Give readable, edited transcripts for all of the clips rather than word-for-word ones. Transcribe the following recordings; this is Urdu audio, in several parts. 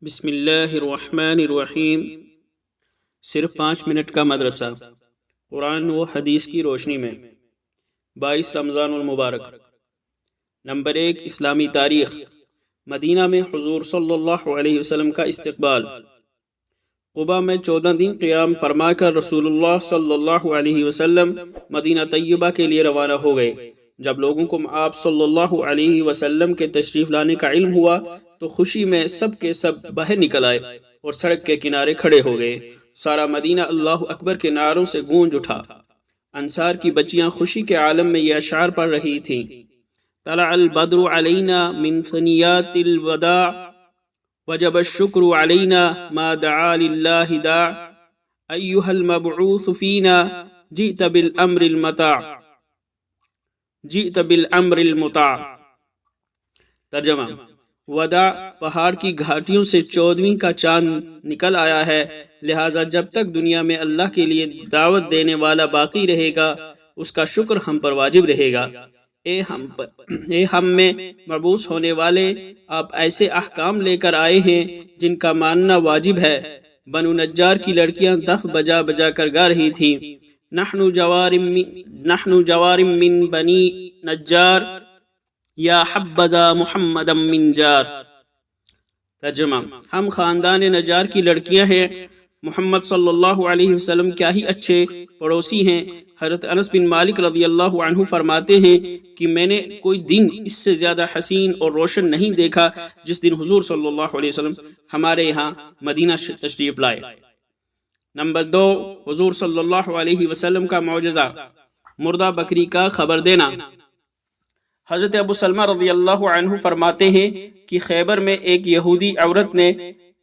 بسم اللہ الرحمن الرحیم۔ صرف 5 منٹ کا مدرسہ قرآن و حدیث کی روشنی میں 22 رمضان المبارک۔ نمبر 1، اسلامی تاریخ۔ مدینہ میں حضور صلی اللہ علیہ وسلم کا استقبال۔ قباء میں 14 دن قیام فرما کر رسول اللہ صلی اللہ علیہ وسلم مدینہ طیبہ کے لیے روانہ ہو گئے۔ جب لوگوں کو آپ صلی اللہ علیہ وسلم کے تشریف لانے کا علم ہوا تو خوشی میں سب کے سب باہر نکل آئے اور سڑک کے کنارے کھڑے ہو گئے۔ سارا مدینہ اللہ اکبر کے نعروں سے گونج اٹھا۔ انصار کی بچیاں خوشی کے عالم میں یہ اشعار پڑھ رہی تھیں: طلع البدر علینا من ثنیات الوداع وجب الشکر علینا ما دعا للہ داع ایہا المبعوث فینا جئت بالامر المطاع جئت بالامر المطاع۔ ترجمہ: وداع پہاڑ کی گھاٹیوں سے 14ویں کا چاند نکل آیا ہے، لہٰذا جب تک دنیا میں اللہ کے لیے دعوت دینے والا باقی رہے گا اس کا شکر ہم پر واجب رہے گا۔ اے ہم میں مبعوث ہونے والے، آپ ایسے احکام لے کر آئے ہیں جن کا ماننا واجب ہے۔ بنو نجار کی لڑکیاں دف بجا بجا کر گا رہی تھیں: نحن جوارم من بنی نجار یا حبذا محمد من جار۔ ترجمہ: ہم خاندان نجار کی لڑکیاں ہیں، محمد صلی اللہ علیہ وسلم کیا ہی اچھے پڑوسی ہیں۔ حضرت انس بن مالک رضی اللہ عنہ فرماتے ہیں کہ میں نے کوئی دن اس سے زیادہ حسین اور روشن نہیں دیکھا جس دن حضور صلی اللہ علیہ وسلم ہمارے یہاں مدینہ تشریف لائے۔ نمبر 2، حضور صلی اللہ علیہ وسلم کا معجزہ، مردہ بکری کا خبر دینا۔ حضرت ابو سلمہ رضی اللہ عنہ فرماتے ہیں کہ خیبر میں ایک یہودی عورت نے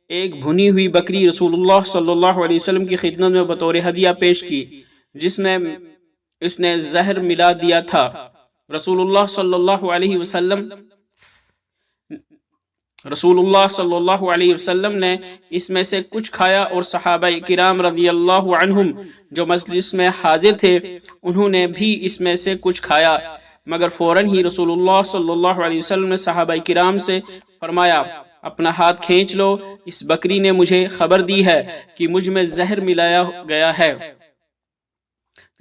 ایک بھنی ہوئی بکری رسول اللہ صلی اللہ علیہ وسلم کی خدمت میں بطور ہدیہ پیش کی، جس میں اس نے زہر ملا دیا تھا۔ رسول اللہ صلی اللہ علیہ وسلم نے اس میں سے کچھ کھایا اور صحابہ کرام رضی اللہ عنہم جو مجلس میں حاضر تھے انہوں نے بھی اس میں سے کچھ کھایا، مگر فوراً ہی رسول اللہ صلی اللہ علیہ وسلم نے صحابہ کرام سے فرمایا: اپنا ہاتھ کھینچ لو، اس بکری نے مجھے خبر دی ہے کہ مجھ میں زہر ملایا گیا ہے۔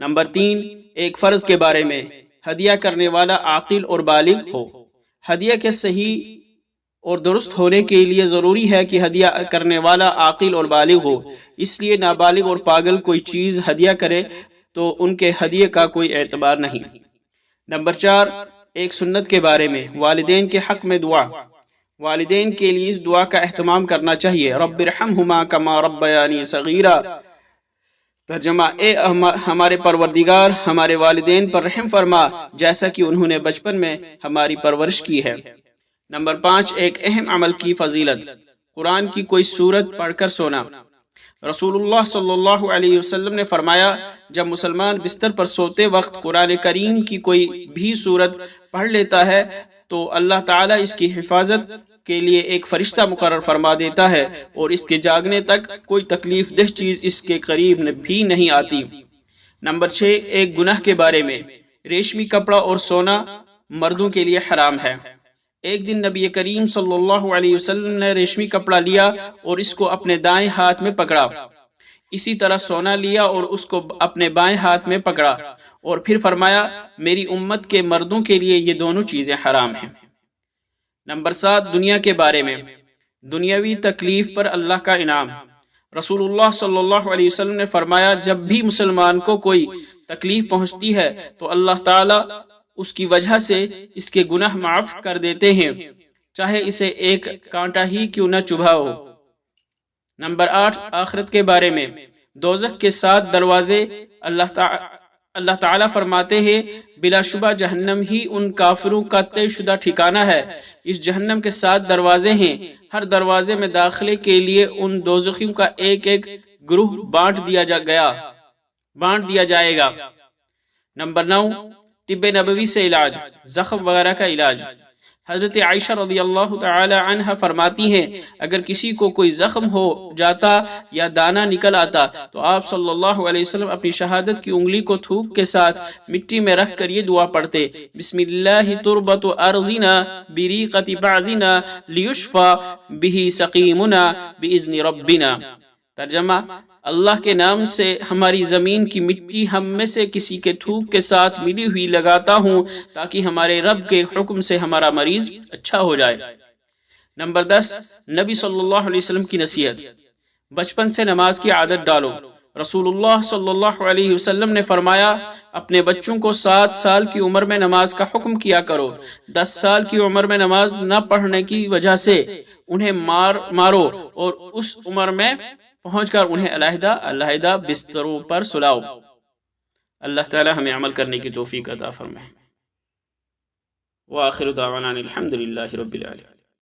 نمبر 3، ایک فرض کے بارے میں، ہدیہ کرنے والا عاقل اور بالغ ہو۔ ہدیہ کے صحیح اور درست ہونے کے لیے ضروری ہے کہ ہدیہ کرنے والا عاقل اور بالغ ہو، اس لیے نابالغ اور پاگل کوئی چیز ہدیہ کرے تو ان کے ہدیے کا کوئی اعتبار نہیں۔ نمبر 4، ایک سنت کے بارے میں، والدین کے حق میں دعا۔ والدین کے لیے اس دعا کا اہتمام کرنا چاہیے: رب ارحمہما کما ربیانی صغیرا۔ ترجمہ: اے ہمارے پروردگار، ہمارے والدین پر رحم فرما جیسا کہ انہوں نے بچپن میں ہماری پرورش کی ہے۔ نمبر 5، ایک اہم عمل کی فضیلت، قرآن کی کوئی سورت پڑھ کر سونا۔ رسول اللہ صلی اللہ علیہ وسلم نے فرمایا: جب مسلمان بستر پر سوتے وقت قرآن کریم کی کوئی بھی سورت پڑھ لیتا ہے تو اللہ تعالیٰ اس کی حفاظت کے لیے ایک فرشتہ مقرر فرما دیتا ہے اور اس کے جاگنے تک کوئی تکلیف دہ چیز اس کے قریب بھی نہیں آتی۔ نمبر 6، ایک گناہ کے بارے میں، ریشمی کپڑا اور سونا مردوں کے لیے حرام ہے۔ ایک دن نبی کریم صلی اللہ علیہ وسلم نے ریشمی کپڑا لیا اور اس کو اپنے دائیں ہاتھ میں پکڑا، اسی طرح سونا لیا اور اس کو اپنے بائیں ہاتھ میں پکڑا اور پھر فرمایا: میری امت کے مردوں کے لیے یہ دونوں چیزیں حرام ہیں۔ نمبر 7، دنیا کے بارے میں، دنیاوی تکلیف پر اللہ کا انعام۔ رسول اللہ صلی اللہ علیہ وسلم نے فرمایا: جب بھی مسلمان کو کوئی تکلیف پہنچتی ہے تو اللہ تعالیٰ اس کی وجہ سے اس کے گناہ معاف کر دیتے ہیں، چاہے اسے ایک کانٹا ہی کیوں نہ چبھا ہو۔ نمبر 8، آخرت کے بارے میں، دوزخ کے 7 دروازے۔ اللہ تعالیٰ فرماتے ہیں: بلا شبہ جہنم ہی ان کافروں کا طے شدہ ٹھکانہ ہے۔ اس جہنم کے 7 دروازے ہیں، ہر دروازے میں داخلے کے لیے ان دوزخیوں کا ایک ایک گروہ بانٹ دیا جائے گا۔ نمبر 9، طب نبوی سے علاج، زخم وغیرہ کا علاج۔ حضرت عائشہ رضی اللہ تعالی عنہ فرماتی ہیں اگر کسی کو کوئی زخم ہو جاتا یا دانہ نکل آتا تو آپ صلی اللہ علیہ وسلم اپنی شہادت کی انگلی کو تھوک کے ساتھ مٹی میں رکھ کر یہ دعا پڑھتے، بسم اللہ تربت ارضنا بریقت بعضنا لیشفى به سقیمنا باذن ربنا۔ ترجمہ، اللہ کے نام سے ہماری زمین کی مٹی ہم میں سے کسی کے تھوک کے ساتھ ملی ہوئی لگاتا ہوں تاکہ ہمارے رب کے حکم سے ہمارا مریض اچھا ہو جائے۔ نمبر 10، نبی صلی اللہ علیہ وسلم کی نصیحت۔ بچپن سے نماز کی عادت ڈالو۔ رسول اللہ صلی اللہ علیہ وسلم نے فرمایا اپنے بچوں کو 7 سال کی عمر میں نماز کا حکم کیا کرو۔ 10 سال کی عمر میں نماز نہ پڑھنے کی وجہ سے انہیں مارو اور اس عمر میں پہنچ کر انہیں علیحدہ بستروں پر سلاؤ۔ اللہ تعالی ہمیں عمل کرنے کی توفیق عطا فرمائے۔ وآخر دعوانا الحمد للہ رب العالمین۔